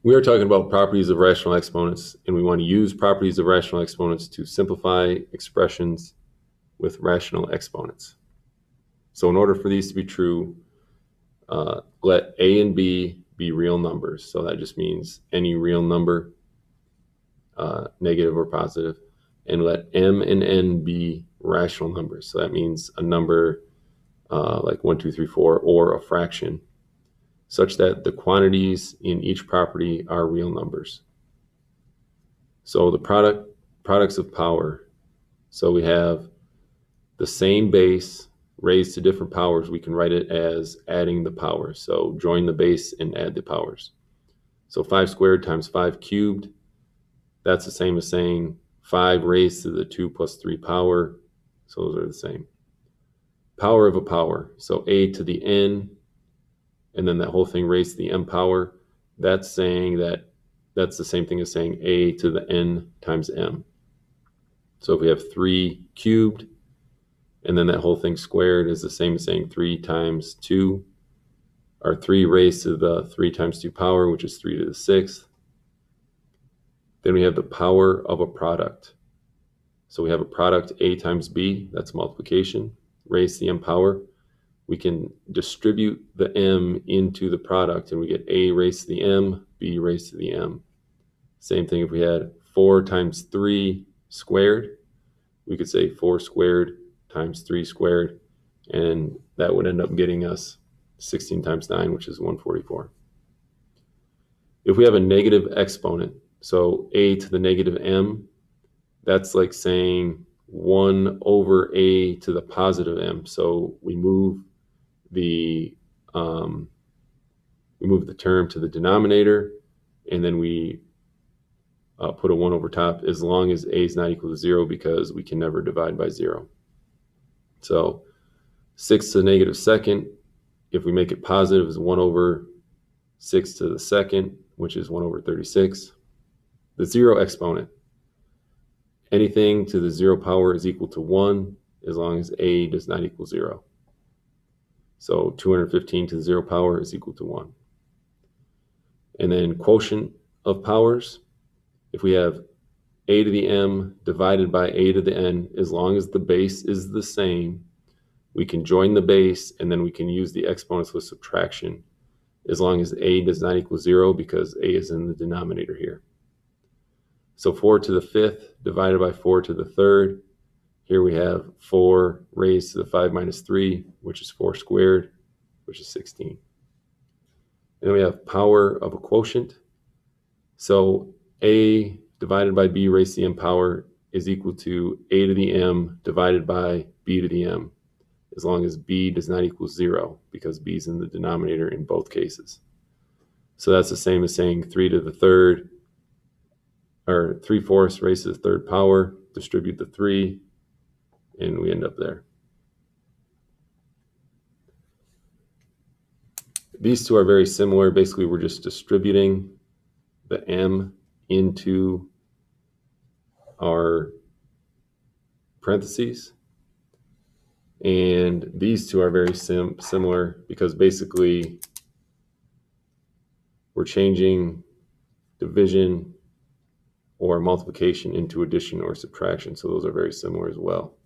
We are talking about properties of rational exponents, and we want to use properties of rational exponents to simplify expressions with rational exponents. So in order for these to be true, let a and b be real numbers. So that just means any real number, negative or positive, and let m and n be rational numbers. So that means a number like 1, 2, 3, 4, or a fraction, such that the quantities in each property are real numbers. So the products of power. So we have the same base raised to different powers. We can write it as adding the powers. So join the base and add the powers. So 5 squared times 5 cubed, that's the same as saying 5 raised to the 2 plus 3 power. So those are the same. Power of a power. So a to the n, and then that whole thing raised to the m power. That's saying that that's the same thing as saying a to the n times m. So if we have 3 cubed, and then that whole thing squared is the same as saying 3 times 2, or 3 raised to the 3 times 2 power, which is 3 to the 6th. Then we have the power of a product. So we have a product a times b, that's multiplication, raised to the m power. We can distribute the m into the product, and we get a raised to the m, b raised to the m. Same thing if we had 4 times 3 squared, we could say 4 squared times 3 squared, and that would end up getting us 16 times 9, which is 144. If we have a negative exponent, so a to the negative m, that's like saying 1 over a to the positive m. So we move the term to the denominator, and then we put a 1 over top as long as a is not equal to 0, because we can never divide by 0. So 6 to the negative second, if we make it positive, is 1 over 6 to the second, which is 1 over 36. The 0 exponent. Anything to the 0 power is equal to 1 as long as a does not equal 0. So 215 to the 0 power is equal to 1. And then quotient of powers. If we have a to the m divided by a to the n, as long as the base is the same, we can join the base, and then we can use the exponents with subtraction as long as a does not equal 0, because a is in the denominator here. So 4 to the 5th divided by 4 to the 3rd. Here we have 4 raised to the 5 minus 3, which is 4 squared, which is 16. And then we have power of a quotient. So a divided by b raised to the m power is equal to a to the m divided by b to the m, as long as b does not equal 0, because b is in the denominator in both cases. So that's the same as saying 3 to the 3rd, or 3/4 raised to the 3rd power, distribute the 3, and we end up there. These two are very similar. Basically, we're just distributing the m into our parentheses. And these two are very similar, because basically we're changing division or multiplication into addition or subtraction. So those are very similar as well.